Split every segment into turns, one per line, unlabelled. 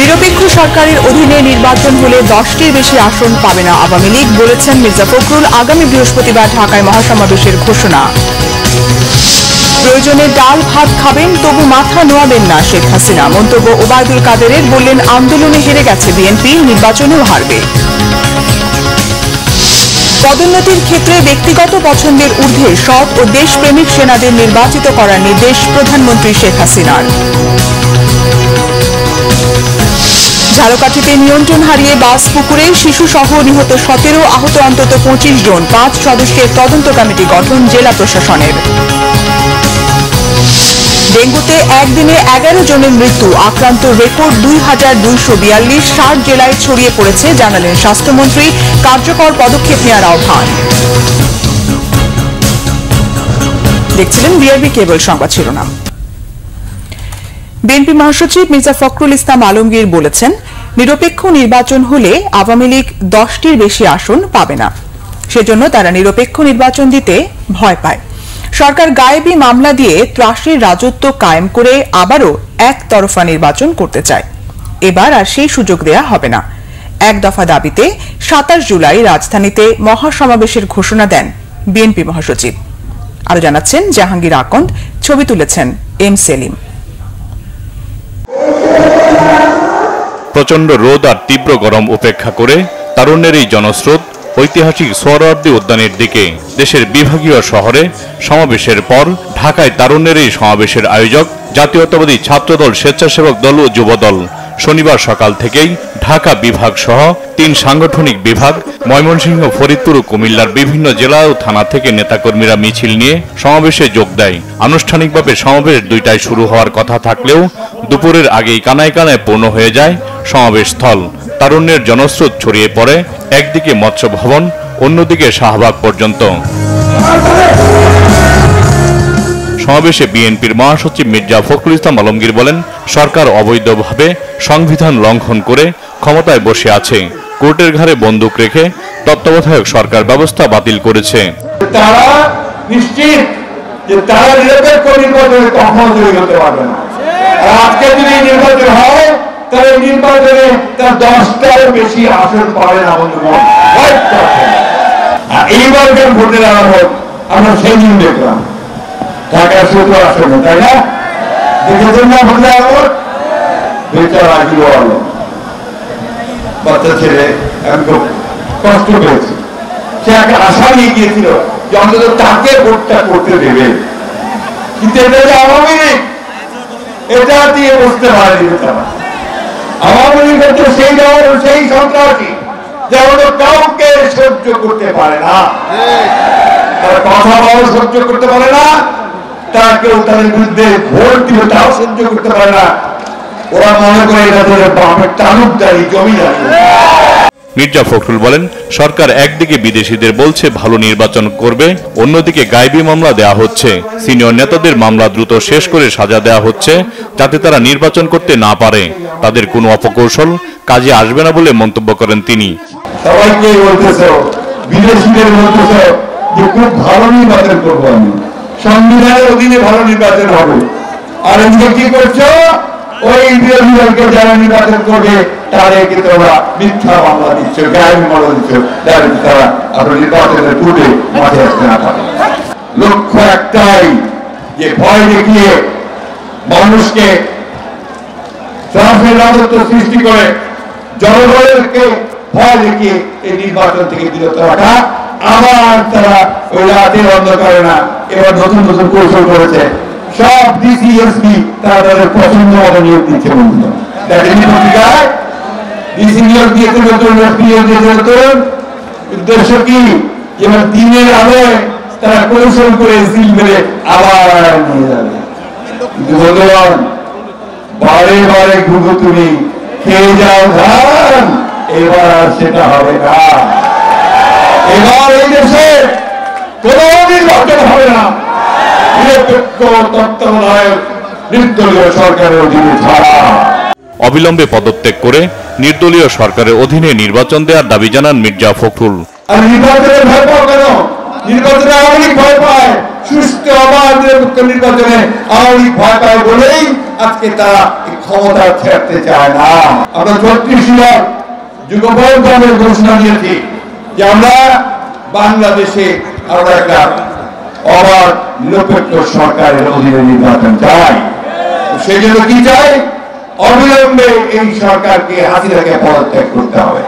নিরপেক্ষ সরকারের অধীনে নির্বাচন হলে 10টির বেশি আসন পাবে না আওয়ামী লীগ, বলেছেন মির্জা ফখরুল। আগামী বৃহস্পতিবার ঢাকায় মহাসমাবেশের ঘোষণা। প্রয়োজনে ডাল ভাত খাবেন, তবু মাথা নোয়াবেন না শেখ হাসিনা, মন্তব্য ওবায়দুল কাদেরের। বললেন, আন্দোলনে হেরে গেছে বিএনপি, নির্বাচনেও হারবে। পদোন্নতির ক্ষেত্রে ব্যক্তিগত পছন্দের ঊর্ধ্বে সৎ ও দেশপ্রেমিক সেনাদের নির্বাচিত করার নির্দেশ প্রধানমন্ত্রী শেখ হাসিনার। ঝালকাঠিতে নিয়ন্ত্রণ হারিয়ে বাস পুকুরে শিশু সহ নিহত 17, আহত অন্তত 25 জন। 5 সদস্যের তদন্ত কমিটি গঠন জেলা প্রশাসনের। ডেঙ্গুতে একদিনে 11 জনের মৃত্যু, আক্রান্ত রেকর্ড 2242। 60 জেলায় ছড়িয়ে পড়েছে, জানালেন স্বাস্থ্যমন্ত্রী। কার্যকর পদক্ষেপ নেওয়ার আহ্বান। দেখছিলেন বিআরবি কেবল সংবাদ শিরোনাম। বিএনপি মহাসচিব মির্জা ফখরুল ইসলাম আলমগীর বলেছেন, নিরপেক্ষ নির্বাচন হলে আওয়ামী লীগ 10টির বেশি আসন পাবে না। সেজন্য তারা নিরপেক্ষ নির্বাচন দিতে ভয় পায়। সরকার গায়েবী মামলা দিয়ে ত্রাসের রাজত্ব কায়েম করে আবারও একতরফা নির্বাচন করতে চায়। এবার আর সেই সুযোগ দেয়া হবে না। এক দফা দাবিতে 27 জুলাই রাজধানীতে মহাসমাবেশের ঘোষণা দেন বিএনপি মহাসচিব। আরো জানাচ্ছেন জাহাঙ্গীর আকন্দ, ছবি তুলেছেন এম সেলিম।
প্রচন্ড রোদ আর তীব্র গরম উপেক্ষা করে তারুণ্যের এই জনস্রোত ঐতিহাসিক সোহরাওয়ার্দী উদ্যানের দিকে। দেশের বিভাগীয় শহরে সমাবেশের পর ঢাকায় তারুণ্যের এই সমাবেশের আয়োজক জাতীয়তাবাদী ছাত্রদল, স্বেচ্ছাসেবক দল ও যুবদল। শনিবার সকাল থেকেই ঢাকা বিভাগ সহ 3 সাংগঠনিক বিভাগ, ময়মনসিংহ, ফরিদপুর ও কুমিল্লার বিভিন্ন জেলা ও থানা থেকে নেতাকর্মীরা মিছিল নিয়ে সমাবেশে যোগ দেয়। আনুষ্ঠানিকভাবে সমাবেশ 2টায় শুরু হওয়ার কথা থাকলেও দুপুরের আগেই কানায় কানায় পূর্ণ হয়ে যায় সমাবেশ স্থল। তারুণ্যের জনস্রোত ছড়িয়ে পড়ে একদিকে মৎস্য ভবন, অন্যদিকে শাহবাগ পর্যন্ত। সমাবেশে বিএনপির মহাসচিব মির্জা ফখরুল ইসলাম আলমগীর বলেন, সরকার অবৈধভাবে সংবিধান লঙ্ঘন করে ক্ষমতায় বসে আছে। কোর্টের ঘাড়ে বন্দুক রেখে তত্ত্বাবধায়ক সরকার ব্যবস্থা বাতিল করেছে।
তারা নিশ্চিত যে তারা নিরপেক্ষ নির্বাচনে কখনো জয়ী হতে পারবে না। আজকে যদি নির্বাচন হয়, তাহলে নির্বাচনে তার 10টার বেশি আসন পাবে না বন্ধুগণ। এইবার ভোটে দাঁড়ানো আমরা সেই দিন দেখলাম ঢাকার 17 আসনে, তাই না? দেখেছেন না ভোটে দাঁড়ানো? বেচারা কি বলো, বাচ্চা ছেলে আমি খুব কষ্ট পেয়েছি। সে একটা আশা নিয়ে গিয়েছিল যে অন্তত তাকে ভোটটা করতে দেবে, কিন্তু এটা যে আওয়ামী লীগ, এটা দিয়ে বসতে পারেনি বেচারা। আওয়ামী লীগ হচ্ছে সেই দল, সেই সন্ত্রাসী যেমন কাউকে সহ্য করতে পারে না, তারা কথা বলা সহ্য করতে পারে না, তারা কেউ তাদের বিরুদ্ধে ভোট দিবে তাও সহ্য করতে পারে না। ওরা মনে করে এটা তাদের বাপের তালুকদারি, জমিদারি।
মির্জা ফখরুল বলেন, সরকার একদিকে বিদেশিদের বলছে ভালো নির্বাচন করবে, অন্যদিকে গায়েবী মামলা দেয়া হচ্ছে। সিনিয়র নেতাদের মামলা দ্রুত শেষ করে সাজা দেয়া হচ্ছে যাতে তারা নির্বাচন করতে না পারে। তাদের কোনো অপকৌশল কাজে আসবে না বলে মন্তব্য করেন তিনি।
সবাইকে বলতেছে, বিদেশিদের বলতেছে যে খুব ভালো নির্বাচন করবো আমি, সংবিধানের অধীনে ভালো নির্বাচন হবে। আর এদিকে কি করছো, ওই বিরোধী দলকে যারা নির্বাচন করবে তাদেরকে তোমরা মিথ্যা মামলা দিচ্ছ, গায়েবী মামলা দিচ্ছ, তারা আপনার নির্বাচনের পূর্বে মাঠে আসতে না পারে। লক্ষ্য একটাই, যে ভয় দেখিয়ে মানুষকে ত্রাসের রাজত্ব সৃষ্টি করে জনগণকে ভয় দেখিয়ে এই নির্বাচন থেকে বিরত রাখা। আবার তারা ওই রাতের অন্ধকারে না, এবার নতুন নতুন কৌশল করেছে। সব ডিসি, এসপি তারা তাদের পছন্দ মতো নিয়োগ দিচ্ছে। বন্ধু পত্রিকায় ডিসি নিয়োগ দিয়েছে, নতুন এসপি নিয়োগ দিয়েছে নতুন। উদ্দেশ্য কি, এবার দিনের আলোয় তারা কৌশল করে সিল মেরে আবার নিয়ে যাবে। কিন্তু বন্ধুগণ, বারে বারে ঘুঘু তুমি খেয়ে যাও ধান, এবার আর সেটা হবে না। এবার এই দেশে কোন নির্বাচন হবে না নিরপেক্ষ তত্ত্বাবধায়ক নির্দলীয় সরকারের অধীনে ছাড়া।
অবিলম্বে পদত্যাগ করে নির্দলীয় সরকারের অধীনে নির্বাচন দেওয়ার দাবি জানান মির্জা ফখরুল।
আর নির্বাচনে ভয় পাও কেন? নির্বাচনে আওয়ামী লীগ ভয় পায়, সুষ্ঠু অবাধ নিরপেক্ষ নির্বাচনে আওয়ামী লীগ ভয় পায় বলেই আজকে তারা ক্ষমতা ছাড়তে চায় না। আমরা ৩৬ জন যুগপৎ দলের ঘোষণা দিয়েছি যে আমরা বাংলাদেশে আমরা একটা অবাধ নিরপেক্ষ সরকারের অধীনে নির্বাচন চাই। সেই জন্য কি চাই? অবিলম্বে এই সরকারকে হাসিনাকে পদত্যাগ করতে হবে।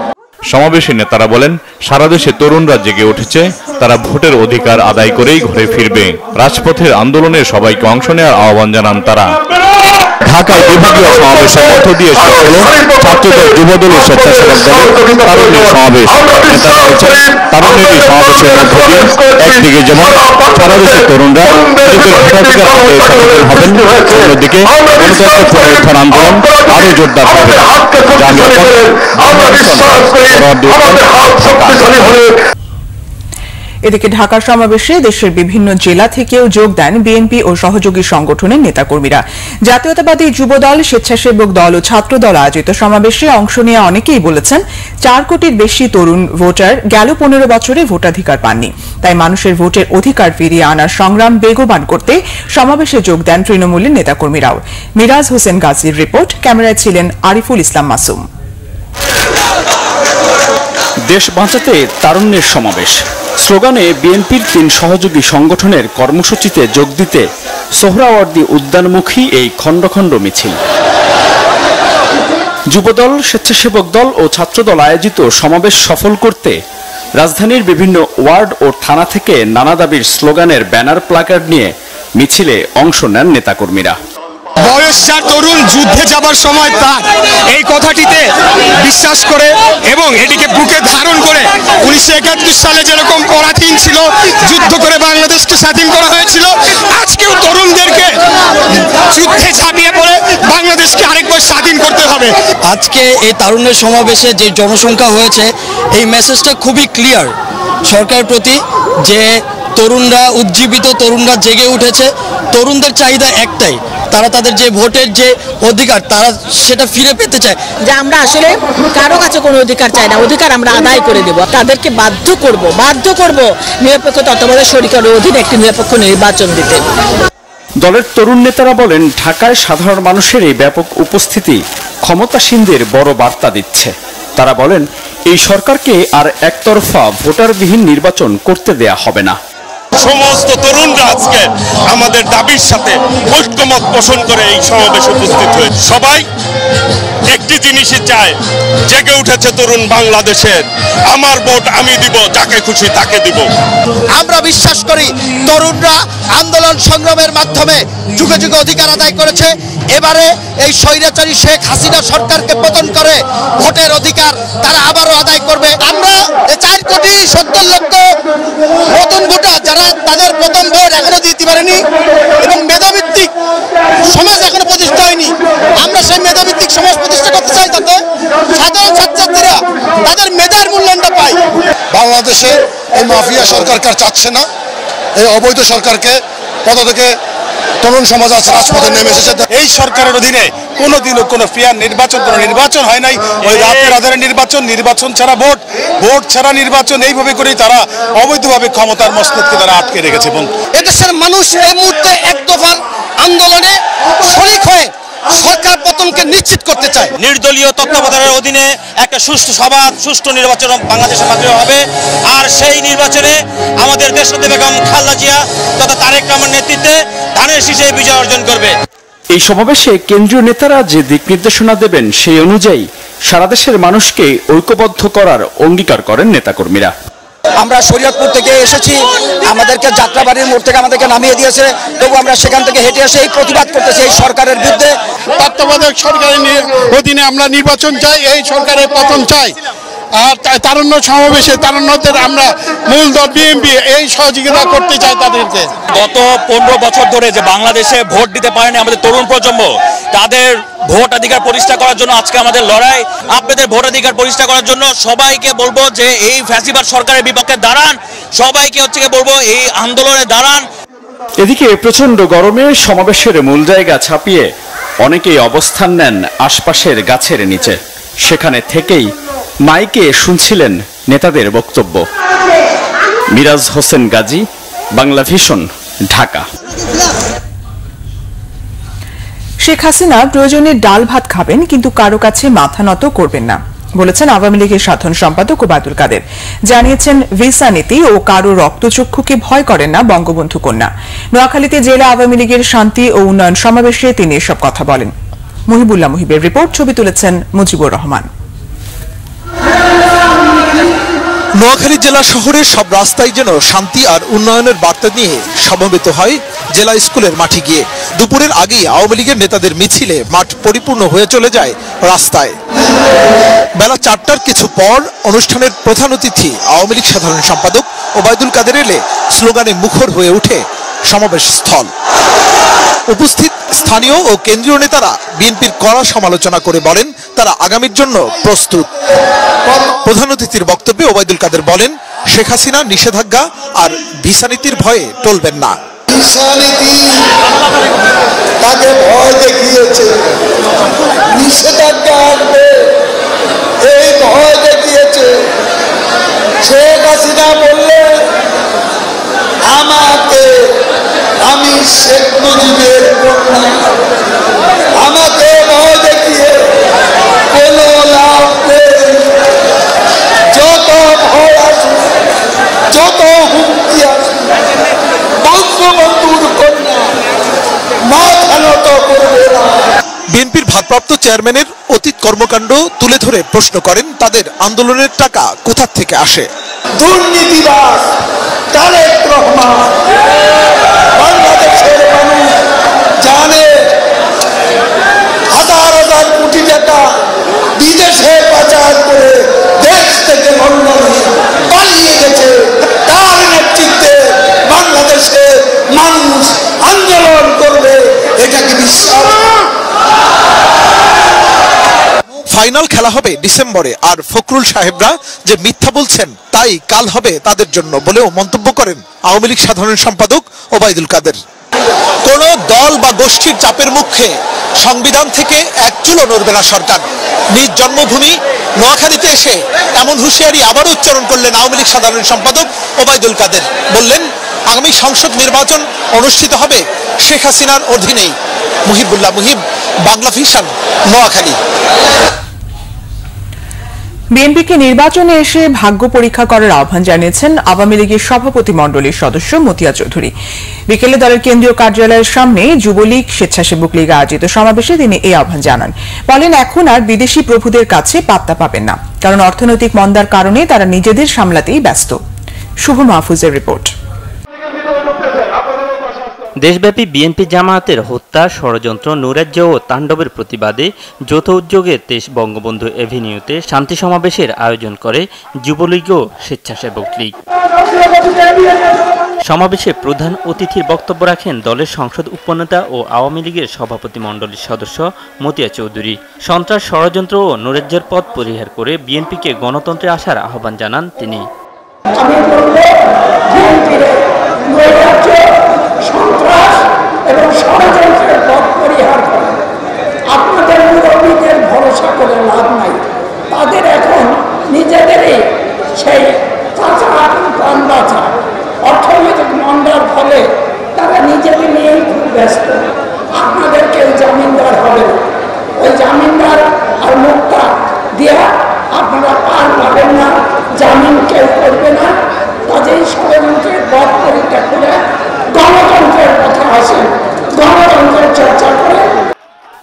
সমাবেশে নেতারা বলেন, সারা দেশে তরুণরা জেগে উঠেছে, তারা ভোটের অধিকার আদায় করেই ঘরে ফিরবে। রাজপথের আন্দোলনে সবাইকে অংশ নেওয়ার আহ্বান জানান তারা। ঢাকায় বিভাগীয় সমাবেশের মধ্য দিয়ে শুরু হলো ছাত্রদল, যুবদল ও স্বেচ্ছাসেবক দলের তারুণ্যের সমাবেশ। নেতারা বলছেন, তারুণ্যের এই সমাবেশের মধ্য দিয়ে একদিকে যেমন সারা দেশের তরুণরা নিজেদের ভোটাধিকার আদায়ে সচেতন হবেন, অন্যদিকে গণতন্ত্র পুনরুদ্ধার আন্দোলন আরো জোরদার হবে।
এদিকে ঢাকার সমাবেশে দেশের বিভিন্ন জেলা থেকেও যোগ দেন বিএনপি ও সহযোগী সংগঠনের নেতাকর্মীরা। জাতীয়তাবাদী যুবদল, স্বেচ্ছাসেবক দল ও ছাত্র দল আয়োজিত সমাবেশে অংশ নিয়ে অনেকেই বলেছেন, 4 কোটির বেশি তরুণ ভোটার গেল 15 বছরে ভোটাধিকার পাননি। তাই মানুষের ভোটের অধিকার ফিরিয়ে আনার সংগ্রাম বেগবান করতে সমাবেশে যোগ দেন তৃণমূলের নেতাকর্মীরাও। মিরাজ হোসেন গাজীর রিপোর্ট, ক্যামেরায় ছিলেন আরিফুল ইসলাম মাসুম।
দেশ বাঁচাতে তারুণ্যের সমাবেশ স্লোগানে বিএনপির 3 সহযোগী সংগঠনের কর্মসূচিতে যোগ দিতে সোহরাওয়ার্দী উদ্যানমুখী এই খণ্ড খণ্ড মিছিল। যুবদল, স্বেচ্ছাসেবক দল ও ছাত্রদল আয়োজিত সমাবেশ সফল করতে রাজধানীর বিভিন্ন ওয়ার্ড ও থানা থেকে নানা দাবির স্লোগানের ব্যানার প্লাকার্ড নিয়ে মিছিলে অংশ নেন নেতাকর্মীরা।
বয়স যার তরুণ, যুদ্ধে যাবার সময় তার, এই কথাটিতে বিশ্বাস করে এবং এটিকে বুকে ধারণ করে 1971 সালে যেরকম পরাধীন ছিল, যুদ্ধ করে বাংলাদেশকে স্বাধীন করা হয়েছিল, আজকেও তরুণদেরকে যুদ্ধে ঝাঁপিয়ে পড়ে বাংলাদেশকে আরেকবার স্বাধীন করতে হবে।
আজকে এই তারুণ্যের সমাবেশে যে জনসংখ্যা হয়েছে, এই মেসেজটা খুবই ক্লিয়ার সরকারের প্রতি যে তরুণরা উজ্জীবিত, তরুণরা জেগে উঠেছে। তরুণদের চাহিদা একটাই, তারা তাদের যে ভোটের যে অধিকার তারা সেটা ফিরে পেতে চায়।
যে আমরা আসলে কারো কাছে কোনো অধিকার চাই না, অধিকার আমরা আদায় করে দেব। তাদেরকে বাধ্য করব নিরপেক্ষ তত্ত্বাবধায়ক সরকারের অধীনে একটি নিরপেক্ষ নির্বাচন দিতে।
দলের তরুণ নেতারা বলেন, ঢাকায় সাধারণ মানুষের এই ব্যাপক উপস্থিতি ক্ষমতাসীনদের বড় বার্তা দিচ্ছে। তারা বলেন, এই সরকারকে আর একতরফা ভোটারবিহীন নির্বাচন করতে দেয়া হবে না।
সমস্ত তরুণরা আজকে আমাদের দাবির সাথে ঐক্যমত পোষণ করে এই সমাবেশে উপস্থিত হয়েছে। সবাই একটি জিনিসই চায়, জেগে উঠেছে তরুণ বাংলাদেশের, আমার ভোট আমি দিব, যাকে খুশি তাকে দিব।
আমরা বিশ্বাস করি তরুণরা আন্দোলন সংগ্রামের মাধ্যমে যুগে যুগে অধিকার আদায় করেছে। এবারে এই স্বৈরাচারী শেখ হাসিনা সরকারকে পতন করে ভোটের অধিকার তারা আবারও আদায় করবে। আমরা 4 কোটি 70 লক্ষ নতুন ভোটার যারা তাদের প্রথম ভোট এখনো দিতে পারেনি এবং মেধাভিত্তিক সমাজ এখনো প্রতিষ্ঠা হয়নি, আমরা সেই মেধাভিত্তিক সমাজ প্রতিষ্ঠা করতে চাই, যাতে সাধারণ ছাত্রছাত্রীরা তাদের মেধার মূল্যায়নটা পায়।
বাংলাদেশে এই মাফিয়া সরকারকে চাচ্ছে না, এই অবৈধ সরকারকে পদ থেকে তরুণ সমাজ আজ রাজপথে নেমে এসেছে।
এই সরকারের অধীনে কোনোদিনও কোনো ফেয়ার নির্বাচন হয় নাই। ওই রাতের আধারে নির্বাচন ছাড়া ভোট ছাড়া নির্বাচন, এইভাবে করেই তারা অবৈধভাবে ক্ষমতার মস্তকে তারা আটকে রেখেছে। এবং
এদেশের মানুষ এই মুহূর্তে এক দফার আন্দোলনে শরিক হয়ে সরকার পতনকে নিশ্চিত করতে চায়।
নির্দলীয় তত্ত্বাবধানের অধীনে একটা সুষ্ঠু নির্বাচন বাংলাদেশের মাধ্যমে হবে। আর সেই নির্বাচনে আমাদের দেশনেত্রী বেগম খালেদা জিয়া তথা তারেক রহমানের নেতৃত্বে ধানের শীষে বিজয় অর্জন করবে।
এই সমাবেশে কেন্দ্রীয় নেতারা যে দিক নির্দেশনা দেবেন সেই অনুযায়ী সারা দেশের মানুষকে ঐক্যবদ্ধ করার অঙ্গীকার করেন নেতাকর্মীরা।
আমরা শরীয়তপুর থেকে এসেছি, আমাদেরকে যাত্রাবাড়ির মোড় থেকে আমাদেরকে নামিয়ে দিয়েছে, তবু আমরা সেখান থেকে হেঁটে এসে এই প্রতিবাদ করতেছি এই সরকারের বিরুদ্ধে।
তত্ত্বাবধায়ক সরকারের অধীনে আমরা নির্বাচন চাই, এই সরকারের পতন চাই। আর তারুণ্য সমাবেশে তারুণ্যদের আমরা মূল দল বিএনপি এই সহযোগিতা করতে চাই তাদেরকে।
গত 15 বছর ধরে যে বাংলাদেশে ভোট দিতে পারেনি আমাদের তরুণ প্রজন্ম, তাদের ভোটাধিকার প্রতিষ্ঠা করার জন্য আজকে আমাদের লড়াই। আপনাদের ভোটাধিকার প্রতিষ্ঠা করার জন্য সবাইকে বলবো যে এই ফ্যাসিবাদ সরকারের বিপক্ষে দাঁড়ান, সবাইকে বলবো এই আন্দোলনে দাঁড়ান।
এদিকে প্রচন্ড গরমে সমাবেশের মূল জায়গা ছাপিয়ে অনেকেই অবস্থান নেন আশপাশের গাছের নিচে। সেখানে থেকেই মাইকে শুনছিলেন নেতাদের বক্তব্য। মিরাজ হোসেন গাজী, বাংলা ভিশন, ঢাকা।
শেখ হাসিনা প্রয়োজনে ডাল ভাত খাবেন, কিন্তু কারো কাছে মাথা নত করবেন না বলেছেন আওয়ামী লীগের সাধারণ সম্পাদক ওবায়দুল কাদের। জানিয়েছেন, ভিসা নীতি ও কারো রক্তচক্ষুকে ভয় করেন না বঙ্গবন্ধু কন্যা। নোয়াখালীতে জেলা আওয়ামী লীগের শান্তি ও উন্নয়ন সমাবেশে তিনি এসব কথা বলেন। মুহিবুল্লাহ মুহিবের রিপোর্ট, ছবি তুলেছেন মুজিবুর রহমান।
নোয়াখালী জেলা শহরের সব রাস্তায় যেন শান্তি আর উন্নয়নের বার্তা নিয়ে সমবেত হয় জেলা স্কুলের মাঠে গিয়ে। দুপুরের আগেই আওয়ামী লীগের নেতাদের মিছিলে মাঠ পরিপূর্ণ হয়ে চলে যায় রাস্তায়। বেলা 4টার কিছু পর অনুষ্ঠানের প্রধান অতিথি আওয়ামী লীগ সাধারণ সম্পাদক ওবায়দুল কাদের এলে স্লোগানে মুখর হয়ে ওঠে সমাবেশ স্থল। উপস্থিত স্থানীয় ও কেন্দ্রীয় নেতারা বিএনপির কড়া সমালোচনা করে বলেন তারা আগামীর জন্য প্রস্তুত। প্রধান অতিথির বক্তব্যে ওবায়দুল কাদের বলেন, শেখ হাসিনা নিষেধাজ্ঞা আর ভিসা নীতির ভয়ে টলবেন না।
ভিসা নীতি তাকে ভয় দেখিয়েছে, নিষেধাজ্ঞা আসবে এই ভয় দেখিয়েছে। শেখ হাসিনা বললে আমি শেখ মুজিবের কন্যা, আমাকে ভয় দেখিয়ে কোনো লাভ নেই। যত ভয় আসুক, যত হুমকি আসুক, বঙ্গবন্ধুর কন্যা মাথা নত করবে না।
বিএনপির ভারপ্রাপ্ত চেয়ারম্যানের অতীত কর্মকাণ্ড তুলে ধরে প্রশ্ন করেন তাদের আন্দোলনের টাকা কোথা থেকে আসে।
দুর্নীতিবাজ তারেক রহমান, বাংলাদেশের মানুষ জানে হাজার হাজার কোটি টাকা বিদেশে পাচার করে দেশ থেকে লন্ডনে পালিয়ে গেছে। তার নেতৃত্বে বাংলাদেশের মানুষ আন্দোলন করবে, এটা কি বিশ্বাস?
ফাইনাল খেলা হবে ডিসেম্বরে, আর ফখরুল সাহেবরা যে মিথ্যা বলছেন তাই কাল হবে তাদের জন্য বলেও মন্তব্য করেন আওয়ামী লীগ সাধারণ সম্পাদক ওবায়দুল কাদের। কোন দল বা গোষ্ঠীর চাপের মুখে সংবিধান থেকে এক চুলও নড়বে না সরকার। নিজ জন্মভূমি নোয়াখালীতে এসে এমন হুঁশিয়ারি আবারও উচ্চারণ করলেন আওয়ামী লীগ সাধারণ সম্পাদক ওবায়দুল কাদের। বললেন, আগামী সংসদ নির্বাচন অনুষ্ঠিত হবে শেখ হাসিনার অধীনেই। মুহিবুল্লাহ মুহিব, বাংলা ভিশন, নোয়াখালী।
বিএনপিকে নির্বাচনে এসে ভাগ্য পরীক্ষা করার আহ্বান জানিয়েছেন আওয়ামী লীগের সভাপতি মণ্ডলীর সদস্য মতিয়া চৌধুরী। বিকেলে দলের কেন্দ্রীয় কার্যালয়ের সামনে যুবলীগ স্বেচ্ছাসেবক লীগ আয়োজিত সমাবেশে তিনি এই আহ্বান জানান। বলেন, এখন আর বিদেশি প্রভুদের কাছে পাত্তা পাবেন না, কারণ অর্থনৈতিক মন্দার কারণে তারা নিজেদের সামলাতেই ব্যস্ত। শুভ মাহফুজের রিপোর্ট।
দেশব্যাপী বিএনপি জামায়াতের হত্যা ষড়যন্ত্র, নৈরাজ্য ও তাণ্ডবের প্রতিবাদে যৌথ উদ্যোগে 23 বঙ্গবন্ধু এভিনিউতে শান্তি সমাবেশের আয়োজন করে যুবলীগ ও স্বেচ্ছাসেবক লীগ। সমাবেশে প্রধান অতিথির বক্তব্য রাখেন দলের সংসদ উপনেতা ও আওয়ামী লীগের সভাপতি মণ্ডলীর সদস্য মতিয়া চৌধুরী। সন্ত্রাস, ষড়যন্ত্র ও নৈরাজ্যের পথ পরিহার করে বিএনপিকে গণতন্ত্রে আসার আহ্বান জানান তিনি।
সন্ত্রাস এবং ষড়যন্ত্রের পথ পরিহার করে আপনাদের মুরব্বীদের ভরসা করে লাভ নাই। তাদের এখন নিজেদেরই সেই চাচা প্রাণ বাঁচা, অর্থনৈতিক মন্দার ফলে তারা নিজেদের নিয়েই খুব ব্যস্ত। আপনাদের কেউ জামিনদার হবে না, ওই জামিনদার আর মুক্তা দিয়া আপনারা পার পাবেন না, জামিন কেউ করবে না। কাজেই ষড়যন্ত্রের পথ পরীক্ষা করে গণতন্ত্রের কথা আসেন, গণতন্ত্রের চর্চা করে।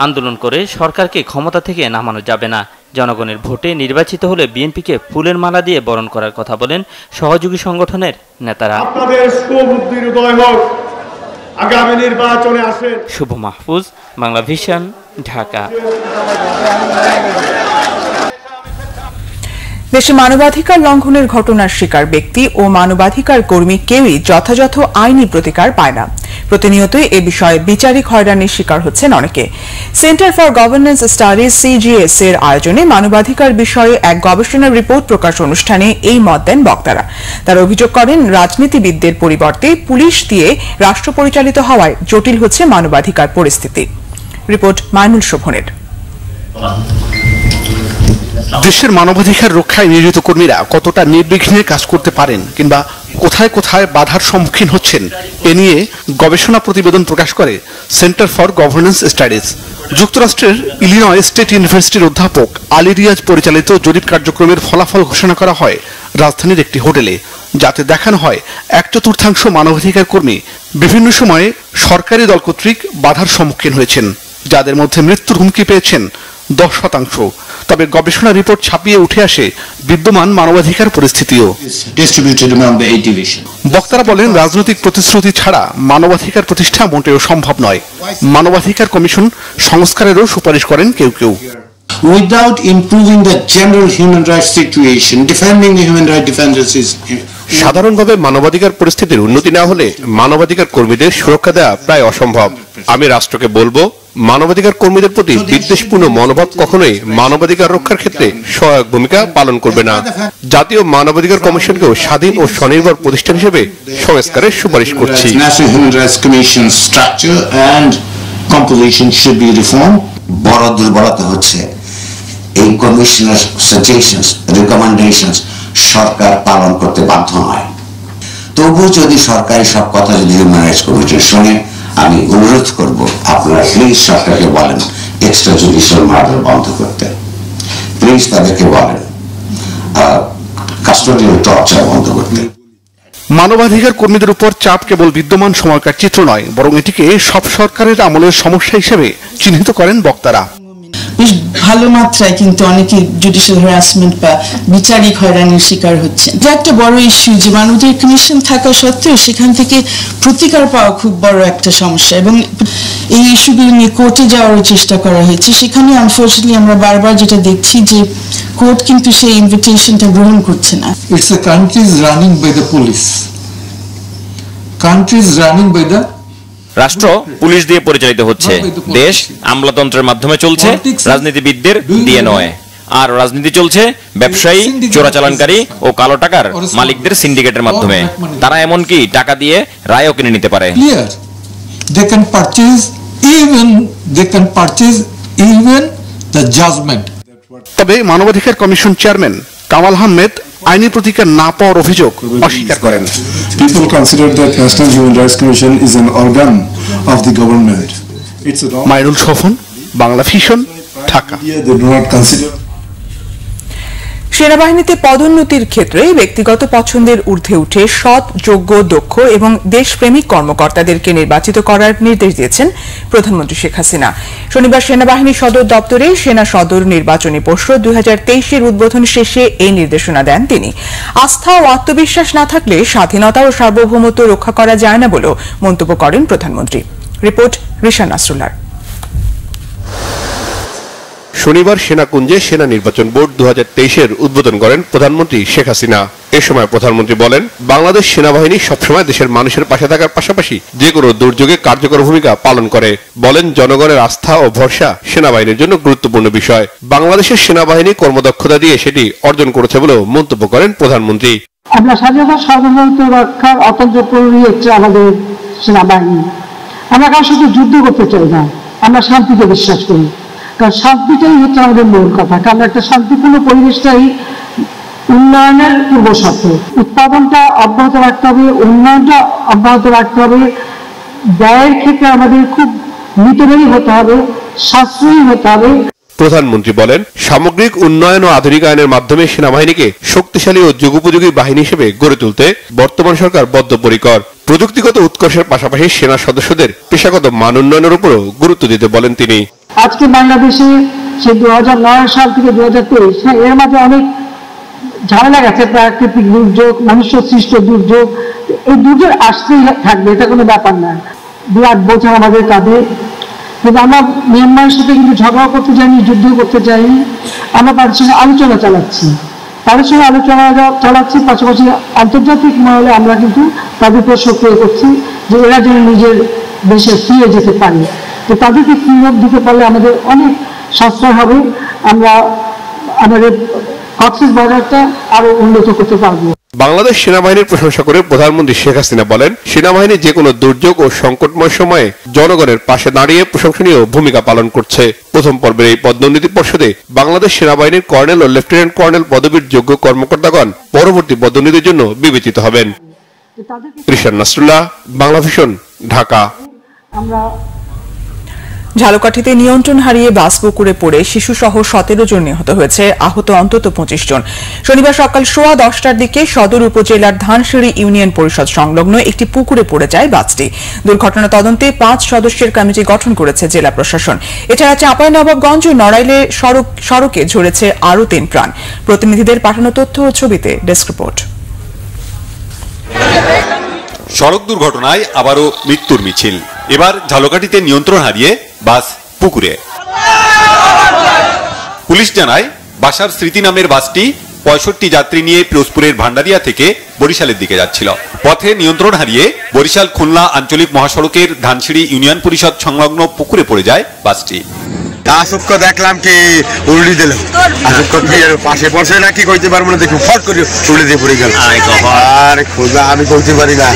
আন্দোলন করে সরকারকে ক্ষমতা থেকে নামানো যাবে না। জনগণের ভোটে নির্বাচিত হলে বিএনপিকে ফুলের মালা দিয়ে বরণ করার কথা বলেন সহযোগী সংগঠনের নেতারা।
আপনাদের সুবুদ্ধির উদয় হোক, আগামী নির্বাচনে আসেন।
শুভ মাহফুজ, বাংলা ভিশন, ঢাকা।
দেশে মানবাধিকার লঙ্ঘনের ঘটনার শিকার ব্যক্তি ও মানবাধিকার কর্মী কেউই যথাযথ আইনি প্রতিকার পায় না। প্রতিনিয়তই এ বিষয়ে বিচারিক হয়রানির শিকার হচ্ছেন অনেকে। Centre for governance studies CGS এর আয়োজনে মানবাধিকার বিষয়ে এক গবেষণা রিপোর্ট প্রকাশ অনুষ্ঠানে এই মত দেন বক্তারা। তারা অভিযোগ করেন, রাজনীতিবিদদের পরিবর্তে পুলিশ দিয়ে রাষ্ট্র পরিচালিত হওয়ায় জটিল হচ্ছে মানবাধিকার পরিস্থিতি। রিপোর্ট মাইনুল শোভনের।
দেশের মানবাধিকার রক্ষায় নিয়োজিত কর্মীরা কতটা নির্বিঘ্নে কাজ করতে পারেন কিংবা কোথায় কোথায় বাধার সম্মুখীন হচ্ছেন এ নিয়ে গবেষণা প্রতিবেদন প্রকাশ করে সেন্টার ফর গভর্নেন্স স্টাডিজ। যুক্তরাষ্ট্রের ইলিনয় স্টেট ইউনিভার্সিটির অধ্যাপক আলী রিয়াজ পরিচালিত জরিপ কার্যক্রমের ফলাফল ঘোষণা করা হয় রাজধানীর একটি হোটেলে, যাতে দেখানো হয় 1/4 মানবাধিকার কর্মী বিভিন্ন সময়ে সরকারি দল কর্তৃক বাধার সম্মুখীন হয়েছেন, যাদের মধ্যে মৃত্যুর হুমকি পেয়েছেন 10%। তবে গবেষণা রিপোর্ট ছাপিয়ে উঠে আসে বিদ্যমান মানবাধিকার পরিস্থিতিও। বক্তারা বলেন, রাজনৈতিক প্রতিশ্রুতি ছাড়া মানবাধিকার প্রতিষ্ঠা মোটেও সম্ভব নয়। মানবাধিকার কমিশন সংস্কারেরও সুপারিশ করেন কেউ কেউ।
Without improving the general human rights situation, defending the human rights defenders is
সাধারণভাবে মানবাধিকার পরিস্থিতির উন্নতি না হলে মানবাধিকার কর্মীদের সুরক্ষা দেওয়া প্রায় অসম্ভব। আমি রাষ্ট্রকে বলবো, মানবাধিকার কর্মীদের প্রতি বিদ্বেষপূর্ণ মনোভাব কখনোই মানবাধিকার রক্ষার ক্ষেত্রে সহায়ক ভূমিকা পালন করবে না। জাতীয় মানবাধিকার কমিশনকেও স্বাধীন ও স্বনির্ভর প্রতিষ্ঠান হিসেবে সংস্কারের সুপারিশ করছি।
বড় দুর্বলতা হচ্ছে এই কমিশনের সাজেশনস, রিকমেন্ডেশনস সরকার পালন করতে বাধ্য নয়। তবু যদি সরকারি সব কথা যদি হিউম্যান রাইটস কমিশন শোনে, আমি অনুরোধ করব আপনারা প্লিজ সরকারকে বলেন এক্সট্রা জুডিশিয়াল মার্ডার বন্ধ করতে, প্লিজ তাদেরকে বলেন কাস্টোডিয়াল টর্চার বন্ধ করতে।
মানবাধিকার কর্মীদের উপর চাপ কেবল বিদ্যমান সময়কার চিত্র নয়, বরং এটিকে সব সরকারের আমলের সমস্যা হিসেবে চিহ্নিত করেন বক্তারা।
ভালো মাত্রায় কিন্তু অনেকে জুডিশিয়াল হ্যারাসমেন্ট বা বিচারিক হয়রানির শিকার হচ্ছে। এটা একটা বড় ইস্যু যে মানবাধিকার কমিশন থাকা সত্ত্বেও সেখান থেকে প্রতিকার পাওয়া খুব বড় একটা সমস্যা, এবং এই ইস্যুগুলো নিয়ে কোর্টে যাওয়ার চেষ্টা করা হয়েছে। সেখানে আনফর্চুনেটলি আমরা বারবার যেটা দেখছি যে কোর্ট কিন্তু সেই ইনভিটেশনটা গ্রহণ করছে না।
It's a country is running by the police, country is running by the
রাষ্ট্র পুলিশ দিয়ে পরিচালিত হচ্ছে, দেশ আমলাতন্ত্রের মাধ্যমে চলছে, রাজনীতিবিদদের দিয়ে নয়। আর রাজনীতি চলছে ব্যবসায়ী, চোরাচালানকারী ও কালো টাকার মালিকদের সিন্ডিকেটের মাধ্যমে। তারা এমনকি টাকা দিয়ে রায়ও কিনে নিতে পারে।
তবে মানবাধিকার কমিশন চেয়ারম্যান কামাল আহমেদ আইনি প্রতিকার না পাওয়ার অভিযোগ অস্বীকার করেন।
People consider that National Human Rights Commission is an organ of the government. It's a
Mainul সফন, Bangla vision, Dhaka.
They do not consider
সেনাবাহিনীতে পদোন্নতির ক্ষেত্রে ব্যক্তিগত পছন্দের ঊর্ধ্বে উঠে সৎ, যোগ্য, দক্ষ এবং দেশপ্রেমিক কর্মকর্তাদেরকে নির্বাচিত করার নির্দেশ দিয়েছেন প্রধানমন্ত্রী শেখ হাসিনা। শনিবার সেনাবাহিনী সদর দপ্তরে সেনা সদর নির্বাচনী পর্ষদ 2023-এর উদ্বোধন শেষে এই নির্দেশনা দেন তিনি। আস্থা ও আত্মবিশ্বাস না থাকলে স্বাধীনতা ও সার্বভৌমত্ব রক্ষা করা যায় না বলেও মন্তব্য করেন প্রধানমন্ত্রী। রিপোর্ট রিশান নাসরুল্লাহ।
শনিবার সেনাকুঞ্জে সেনা নির্বাচন বোর্ড 2023-এর উদ্বোধন করেন প্রধানমন্ত্রী শেখ হাসিনা। এ সময় প্রধানমন্ত্রী বলেন, বাংলাদেশ সেনাবাহিনী সবসময় দেশের মানুষের পাশে থাকার পাশাপাশি যে কোনো দুর্যোগে কার্যকর ভূমিকা পালন করে। বলেন, জনগণের আস্থা ও ভরসা সেনাবাহিনীর জন্য গুরুত্বপূর্ণ বিষয়। বাংলাদেশের সেনাবাহিনী কর্মদক্ষতা দিয়ে সেটি অর্জন করেছে বলেও মন্তব্য করেন প্রধানমন্ত্রী।
আমরা স্বাধীনতা সার্বভৌমত্ব রক্ষার অত্যন্ত প্রহরী হচ্ছে আমাদের সেনাবাহিনী। আমরা কারোর সাথে যুদ্ধ করতে চাই না, আমরা শান্তিতে বিশ্বাস করি। কারণ শান্তিটাই হচ্ছে আমাদের মূল কথা, কারণ একটা শান্তিপূর্ণ পরিবেশটাই উন্নয়নের পূর্ব শর্ত। উৎপাদনটা অব্যাহত রাখতে হবে, উন্নয়নটা অব্যাহত রাখতে হবে। ব্যয়ের ক্ষেত্রে আমাদের খুব মিতব্যয়ী হতে হবে, সাশ্রয়ী হতে হবে।
প্রধানমন্ত্রী বলেন, সামগ্রিক উন্নয়ন ও আধুনিকায়নের মাধ্যমে সেনাবাহিনীকে শক্তিশালী ও যুগোপযোগী বাহিনী হিসেবে গড়ে তুলতে বর্তমান সরকার বদ্ধপরিকর। প্রযুক্তিগত উৎকর্ষের পাশাপাশি সেনা সদস্যদের পেশাগত মান উন্নয়নের উপরও গুরুত্ব দিতে বলেন তিনি।
আজকে বাংলাদেশে সেই 2009 সাল থেকে 2023 এর মাঝে অনেক ঝামেলা গেছে, প্রাকৃতিক দুর্যোগ, মনুষ্য সৃষ্ট দুর্যোগ। এই দুর্যোগ আসতেই থাকবে, এটা কোনো ব্যাপার না, বিরাট বোঝা আমাদের কাঁধে। কিন্তু আমরা মিয়ানমারের সাথে কিন্তু ঝগড়া করতে যাইনি, যুদ্ধ করতে যাইনি, আমরা তাদের সঙ্গে আলোচনা চালাচ্ছি, পাশাপাশি আন্তর্জাতিক মহলে আমরা কিন্তু তাদের উপর সক্রিয় করছি যে এরা যেন নিজের দেশে ফিরে যেতে পারে। তো তাদেরকে সুযোগ দিতে পারলে আমাদের অনেক সাশ্রয় হবে, আমরা আমাদের কক্সবাজারটা আরো উন্নত করতে পারবো।
বাংলাদেশ সেনাবাহিনীর প্রশংসা করে প্রধানমন্ত্রী শেখ হাসিনা বলেন, সেনাবাহিনী যে কোনো দুর্যোগ ও সংকটময় সময়ে জনগণের পাশে দাঁড়িয়ে প্রশংসনীয় ভূমিকা পালন করছে। প্রথম পর্বের এই পদোন্নতি পর্ষদে বাংলাদেশ সেনাবাহিনীর কর্নেল ও লেফটেন্যান্ট কর্নেল পদবীর যোগ্য কর্মকর্তাগণ পরবর্তী পদোন্নতির জন্য বিবেচিত হবেন। রিশাদ নাসরুল্লাহ, বাংলা ভিশন, ঢাকা।
ঝালকাঠিতে নিয়ন্ত্রণ হারিয়ে বাস পুকুরে পড়ে শিশুসহ 17 জন নিহত হয়েছে, আহত অন্তত 25 জন। শনিবার সকাল 10:15টার দিকে সদর উপজেলার ধানসিঁড়ি ইউনিয়ন পরিষদ সংলগ্ন একটি পুকুরে পড়ে যায় বাসটি। দুর্ঘটনা তদন্তে 5 সদস্যের কমিটি গঠন করেছে জেলা প্রশাসন। এছাড়া চাঁপাইনবাবগঞ্জ ও নড়াইলে সড়কে ঝরেছে আরও 3 প্রাণ। প্রতিনিধিদের পাঠানো তথ্য ও ছবিতে ডেস্ক রিপোর্ট।
সড়ক দুর্ঘটনায় আবারও মৃত্যুর মিছিল। এবার ঝালকাঠিতে নিয়ন্ত্রণ হারিয়ে বাস পুকুরে। পুলিশ জানায়, বাসার স্মৃতি নামের বাসটি 65 যাত্রী নিয়ে পিরোজপুরের ভান্ডারিয়া থেকে বরিশালের দিকে যাচ্ছিল। পথে নিয়ন্ত্রণ হারিয়ে বরিশাল খুলনা আঞ্চলিক মহাসড়কের ধানসিঁড়ি ইউনিয়ন পরিষদ সংলগ্ন পুকুরে পড়ে যায় বাসটি।
আসক্ষ দেখলাম কি উল্টি দিল, আসক্ষ পাশে পড়ছে না কি কইতে পারবো না, দেখি ফট করে উল্টে দিয়ে পড়ে গেল। আরে খোঁজা আমি কইতে পারি না।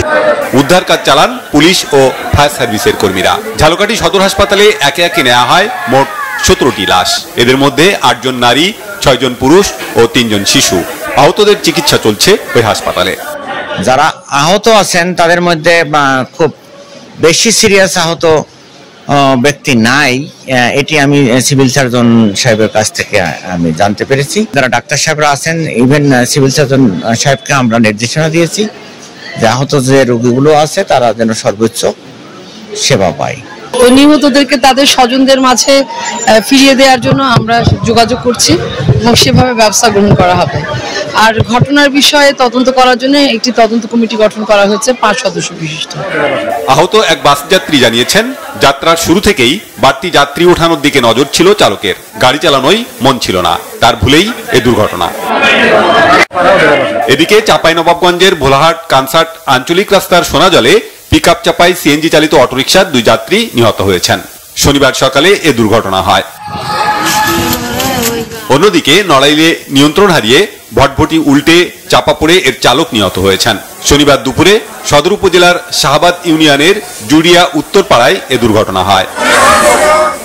উদ্ধার কাজ চালান পুলিশ ও ফায়ার সার্ভিসের কর্মীরা। ঝালকাঠি সদর হাসপাতালে একে একে নেওয়া হয় মোট 17টি লাশ। এদের মধ্যে 8 জন নারী, 6 জন পুরুষ ও 3 জন শিশু। আহতদের চিকিৎসা চলছে ওই হাসপাতালে।
যারা আহত আছেন তাদের মধ্যে খুব বেশি সিরিয়াস আহত ব্যক্তি নাই, এটি আমি সিভিল সার্জন সাহেবের কাছ থেকে আমি জানতে পেরেছি। যারা ডাক্তার সাহেবরা আছেন, ইভেন সিভিল সার্জন সাহেবকে আমরা নির্দেশনা দিয়েছি যে আহত যে রোগীগুলো আছে তারা যেন সর্বোচ্চ সেবা পায়।
তো নিহতদেরকে তাদের স্বজনদের মাঝে ফিরিয়ে দেওয়ার জন্য আমরা যোগাযোগ করছি এবং সেভাবে ব্যবস্থা গ্রহণ করা হবে। আর ঘটনার বিষয়ে তদন্ত করার জন্য একটি তদন্ত কমিটি গঠন করা হয়েছে 5 সদস্য বিশিষ্ট।
আহত এক বাস যাত্রী জানিয়েছেন, যাত্রার শুরু থেকেই বাড়তি যাত্রী ওঠানোর দিকে নজর ছিল চালকের। গাড়ি চালানোই মন ছিল না, তার ভুলেই এই দুর্ঘটনা। এদিকে চাঁপাইনবাবগঞ্জের ভোলাহাট কানসার্ট আঞ্চলিক রাস্তার সোনাজলে পিকআপ চাপায় সিএনজি চালিত অটোরিকশার 2 যাত্রী নিহত হয়েছেন। শনিবার সকালে এ দুর্ঘটনা হয়। অন্যদিকে নড়াইলে নিয়ন্ত্রণ হারিয়ে ভটভটি উল্টে চাপা পড়ে এর চালক নিহত হয়েছেন। শনিবার দুপুরে সদর উপজেলার শাহবাদ ইউনিয়নের জুড়িয়া উত্তরপাড়ায় এ দুর্ঘটনা হয়।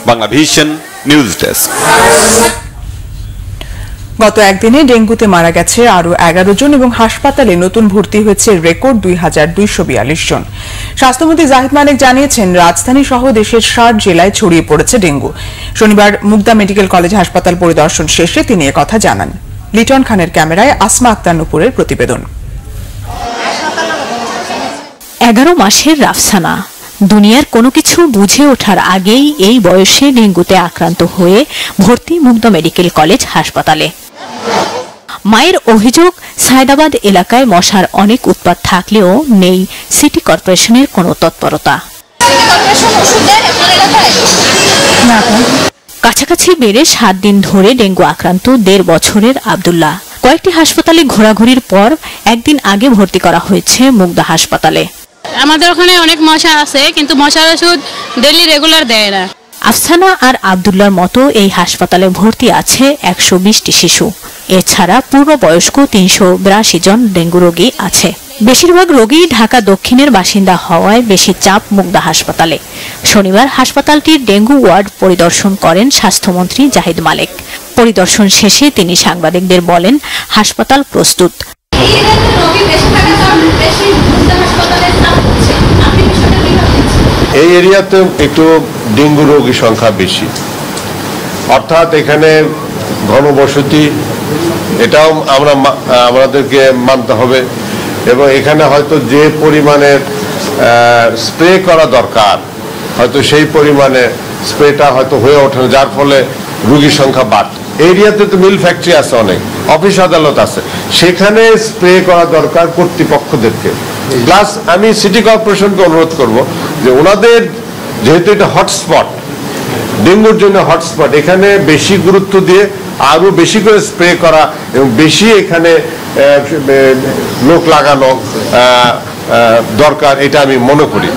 Bangla vision news desk.
গত একদিনে ডেঙ্গুতে মারা গেছে আরও 11 জন এবং হাসপাতালে নতুন ভর্তি হয়েছে রেকর্ড 2242 জন। স্বাস্থ্যমন্ত্রী জাহিদ মালিক জানিয়েছেন, রাজধানী সহ দেশের 60 জেলায় ছড়িয়ে পড়েছে ডেঙ্গু। শনিবার মুগদা মেডিকেল কলেজ হাসপাতাল পরিদর্শন শেষে তিনি একথা জানান। লিটন খানের ক্যামেরায় আসমা আক্তার নুপুরের প্রতিবেদন।
11 মাসের রাফসানা দুনিয়ার কোনো কিছু বুঝে ওঠার আগেই এই বয়সে ডেঙ্গুতে আক্রান্ত হয়ে ভর্তি মুগদা মেডিকেল কলেজ হাসপাতালে। মায়ের অভিযোগ, সায়দাবাদ এলাকায় মশার অনেক উৎপাত থাকলেও নেই সিটি কর্পোরেশনের কোনো তৎপরতা। কাছাকাছি বেড়ে 7 দিন ধরে ডেঙ্গু আক্রান্ত 1.5 বছরের আব্দুল্লাহ। কয়েকটি হাসপাতালে ঘোরাঘুরির পর একদিন আগে ভর্তি করা হয়েছে মুগদা হাসপাতালে।
আমাদের ওখানে অনেক মশা আছে, কিন্তু মশার ওষুধ ডেইলি রেগুলার দেয় না।
আফসানা আর আব্দুল্লাহর মতো এই হাসপাতালে ভর্তি আছে 120টি শিশু। এছাড়া পূর্ণবয়স্ক 382 জন ডেঙ্গু রোগী আছে। বেশিরভাগ রোগী ঢাকা দক্ষিণের বাসিন্দা হওয়ায় বেশি চাপ মুগদা হাসপাতালে। শনিবার হাসপাতালটির ডেঙ্গু ওয়ার্ড পরিদর্শন করেন স্বাস্থ্যমন্ত্রী জাহিদ মালিক। পরিদর্শন শেষে তিনি সাংবাদিকদের বলেন, হাসপাতাল প্রস্তুত।
এই এরিয়াতে একটু ডেঙ্গু রোগী সংখ্যা বেশি, অর্থাৎ এখানে ঘনবসতি, এটাও আমাদেরকে মানতে হবে। এবং এখানে হয়তো যে পরিমাণে স্প্রে করা দরকার, হয়তো সেই পরিমাণে স্প্রেটা হয়তো হয়ে ওঠে না, যার ফলে রোগীর সংখ্যা বাড়ে। এরিয়াতে তো মিল ফ্যাক্টরি আছে, অনেক অফিস আদালত আছে, সেখানে স্প্রে করা দরকার কর্তৃপক্ষদেরকে। প্লাস আমি সিটি কর্পোরেশনকে অনুরোধ করব যে ওনাদের যেহেতু এটা হটস্পট, ডেঙ্গুর জন্য হটস্পট, এখানে বেশি গুরুত্ব দিয়ে আরো বেশি করে স্প্রে করা এবং বেশি এখানে লোক লাগানো দরকার, এটা আমি মনে করি।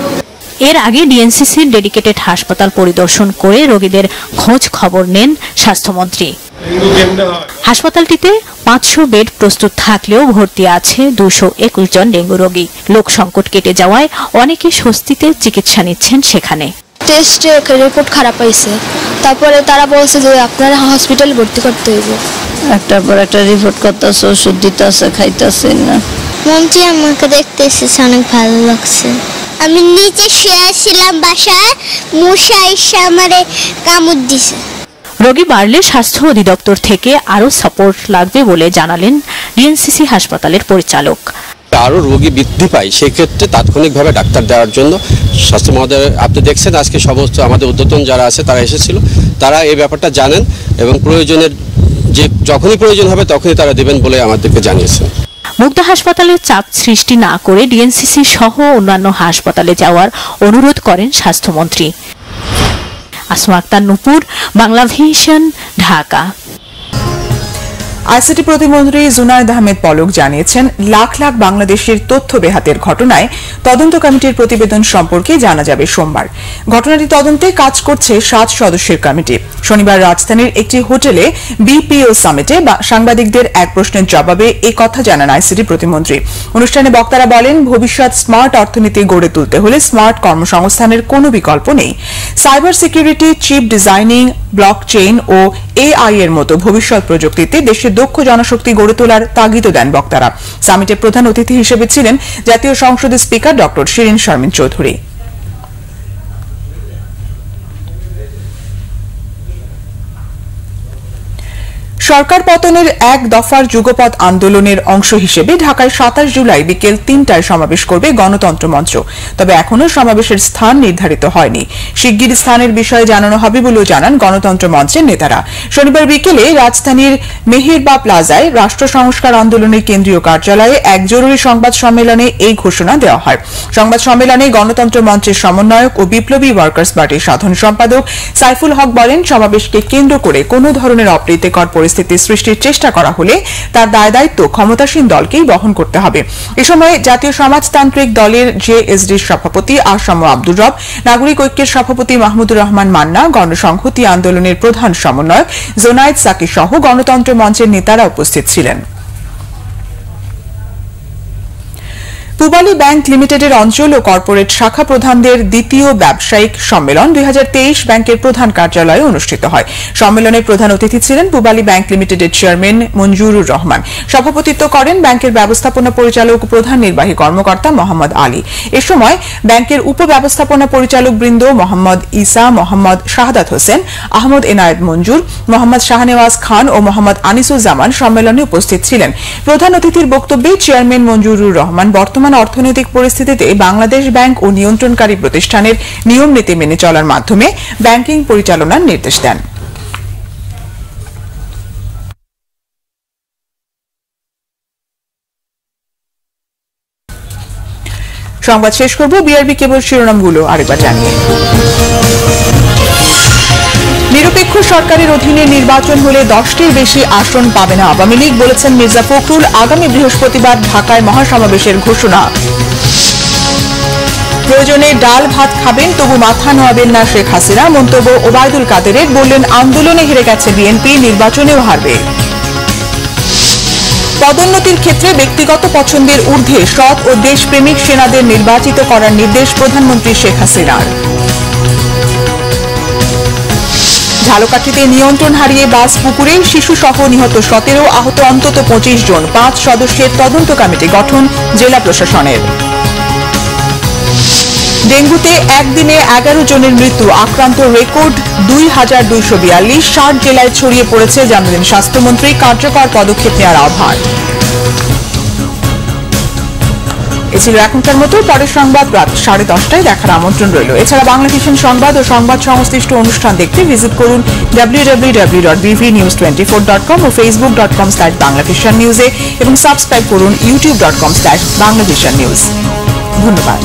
এর আগে ডিএনসিসির ডেডিকেটেড হাসপাতাল পরিদর্শন করে রোগীদের খোঁজ খবর নেন স্বাস্থ্যমন্ত্রী। হাসপাতালটিতে 500 বেড প্রস্তুত থাকলেও ভর্তি আছে 221 জন ডেঙ্গু রোগী। লোক সংকট কেটে যাওয়ায় অনেকে স্বস্তিতে চিকিৎসা নিচ্ছেন সেখানে।
টেস্ট রিপোর্ট খারাপ হয়েছে, তারপরে তারা বলছে যে আপনারা হসপিটালে ভর্তি করতে হইব।
একটার পর একটা রিপোর্ট করতেছে, ওষুধ দিতেছে, খাইতেছে না।
মন্ত্রী আমাকে দেখতে এসেছে, অনেক ভালো লাগছে। আমি নিচে শুয়েছিলাম বাসায়, মশা এসে আমারে কামড় দিছে।
রোগী বাড়লে স্বাস্থ্য অধিদপ্তর থেকে আরো সাপোর্ট লাগবে বলে জানালেন ডিএনসিসি হাসপাতালের পরিচালক।
আরো রোগী বৃদ্ধি পায়, সেক্ষেত্রে তাৎক্ষণিকভাবে ডাক্তার দেওয়ার জন্য স্বাস্থ্য মহোদয়, আপনি দেখছেন আজকে সমস্ত আমাদের ঊর্ধ্বতন যারা আছে তারা এসেছিল, তারা এই ব্যাপারটা জানেন এবং প্রয়োজনের যে যখনই প্রয়োজন হবে তখনই তারা দেবেন বলে আমাদেরকে জানিয়েছেন।
মুগদা হাসপাতালে চাপ সৃষ্টি না করে ডিএনসিসি সহ অন্যান্য হাসপাতালে যাওয়ার অনুরোধ করেন স্বাস্থ্যমন্ত্রী। আসমা আক্তার নূপুর, বাংলা ভিশন, ঢাকা।
আইসিটি প্রতিমন্ত্রী জুনায়েদ আহমেদ পলক জানিয়েছেন, লাখ লাখ বাংলাদেশের তথ্য বেহাতের ঘটনায় তদন্ত কমিটির প্রতিবেদন সম্পর্কে জানা যাবে সোমবার। ঘটনাটি তদন্তে কাজ করছে 7 সদস্যের কমিটি। শনিবার রাজধানীর একটি হোটেলে বিপিও সামিটে সাংবাদিকদের এক প্রশ্নের জবাবে এই কথা জানান আইসিটি প্রতিমন্ত্রী। অনুষ্ঠানে বক্তারা বলেন, ভবিষ্যৎ স্মার্ট অর্থনীতি গড়ে তুলতে হলে স্মার্ট কর্মসংস্থানের কোনো বিকল্প নেই। Cyber security, chip designing, blockchain ও এআই এর মতো ভবিষ্যৎ প্রযুক্তিতে দেশের দক্ষ জনশক্তি গড়ে তোলার তাগিদ দেন বক্তারা। সামিটে প্রধান অতিথি হিসেবে ছিলেন জাতীয় সংসদের স্পিকার ডক্টর শিরিন শারমিন চৌধুরী। সরকার পতনের এক দফার যুগপৎ আন্দোলনের অংশ হিসেবে ঢাকায় 27 জুলাই বিকেল 3টায় সমাবেশ করবে গণতন্ত্র মঞ্চ। তবে এখনও সমাবেশের স্থান নির্ধারিত হয়নি। শিগগির স্থানের বিষয়ে জানানো হবে বলেও জানান গণতন্ত্র মঞ্চের নেতারা। শনিবার বিকেলে রাজধানীর মেহেরবা প্লাজায় রাষ্ট্র সংস্কার আন্দোলনের কেন্দ্রীয় কার্যালয়ে এক জরুরি সংবাদ সম্মেলনে এই ঘোষণা দেওয়া হয়। সংবাদ সম্মেলনে গণতন্ত্র মঞ্চের সমন্বয়ক ও বিপ্লবী ওয়ার্কার্স পার্টির সাধারণ সম্পাদক সাইফুল হক বলেন, সমাবেশকে কেন্দ্র করে কোনো ধরনের অপ্রীতিকর পরিস্থিতি সৃষ্টির চেষ্টা করা হলে তার দায় দায়িত্ব ক্ষমতাসীন দলকেই বহন করতে হবে। এ সময় জাতীয় সমাজতান্ত্রিক দলের জেএসডির সভাপতি আসম আব্দুর রব, নাগরিক ঐক্যের সভাপতি মাহমুদুর রহমান মান্না, গণসংহতি আন্দোলনের প্রধান সমন্বয়ক জোনায়েদ সাকি সহ গণতন্ত্র মঞ্চের নেতারা উপস্থিত ছিলেন। পূবালী ব্যাংক লিমিটেডের অঞ্চল ও কর্পোরেট শাখা প্রধানদের দ্বিতীয় ব্যবসায়িক সম্মেলন 2023 ব্যাংকের প্রধান কার্যালয়ে অনুষ্ঠিত হয়। সম্মেলনে প্রধান অতিথি ছিলেন পূবালী ব্যাংক লিমিটেডের চেয়ারম্যান মঞ্জুরুর রহমান। সভাপতিত্ব করেন ব্যাংকের ব্যবস্থাপনা পরিচালক ও প্রধান নির্বাহী কর্মকর্তা মোহাম্মদ আলী। এ সময় ব্যাংকের উপব্যবস্থাপনা পরিচালক বৃন্দ মোহাম্মদ ইসা, মোহাম্মদ শাহাদাত হোসেন, আহমদ এনায়েত মঞ্জুর, মোহাম্মদ শাহনেওয়াজ খান ও মোহাম্মদ আনিসুজ্জামান সম্মেলনে উপস্থিত ছিলেন। প্রধান অতিথির বক্তব্যে চেয়ারম্যান মঞ্জুরুর রহমান বর্তমান অর্থনৈতিক পরিস্থিতিতে বাংলাদেশ ব্যাংক ও নিয়ন্ত্রণকারী প্রতিষ্ঠানের নিয়ম নীতি মেনে চলার মাধ্যমে ব্যাংকিং পরিচালনার নির্দেশ দেন। সংবাদ শেষ করব বিআরবি কেবল শিরোনামগুলো আরেকবার জানিয়ে। নিরপেক্ষ সরকারের অধীনে নির্বাচন হলে 10টির বেশি আসন পাবে না আওয়ামী লীগ, বলেছেন মির্জা ফখরুল। আগামী বৃহস্পতিবার ঢাকায় মহাসমাবেশের ঘোষণা। প্রয়োজনে ডাল ভাত খাবেন, তবু মাথা নোয়াবেন না শেখ হাসিনা, মন্তব্য ওবায়দুল কাদেরের। বললেন, আন্দোলনে হেরে গেছে বিএনপি, নির্বাচনেও হারবে। পদোন্নতির ক্ষেত্রে ব্যক্তিগত পছন্দের ঊর্ধ্বে সৎ ও দেশপ্রেমিক সেনাদের নির্বাচিত করার নির্দেশ প্রধানমন্ত্রী শেখ হাসিনার। ঝালকাঠিতে নিয়ন্ত্রণ হারিয়ে বাস পুকুরে শিশু সহ নিহত 17, আহত অন্তত 25 জন। 5 সদস্যের তদন্ত কমিটি গঠন জেলা প্রশাসনের। ডেঙ্গুতে একদিনে 11 জনের মৃত্যু, আক্রান্ত রেকর্ড 2242। 60 জেলায় ছড়িয়ে পড়েছে, জানালেন স্বাস্থ্যমন্ত্রী। কার্যকর পদক্ষেপ নেওয়ার আহ্বান। এ ছিল এখনকার মতো। পরের সংবাদ রাত 10:30টায় দেখার আমন্ত্রণ রইল। এছাড়া বাংলা ভিশন সংবাদ ও সংবাদ সংশ্লিষ্ট অনুষ্ঠান দেখতে ভিজিট করুন www.bvnews24.com ও facebook.com/banglavishnnews-এ এবং সাবস্ক্রাইব করুন youtube.com/banglavishnnews। ধন্যবাদ।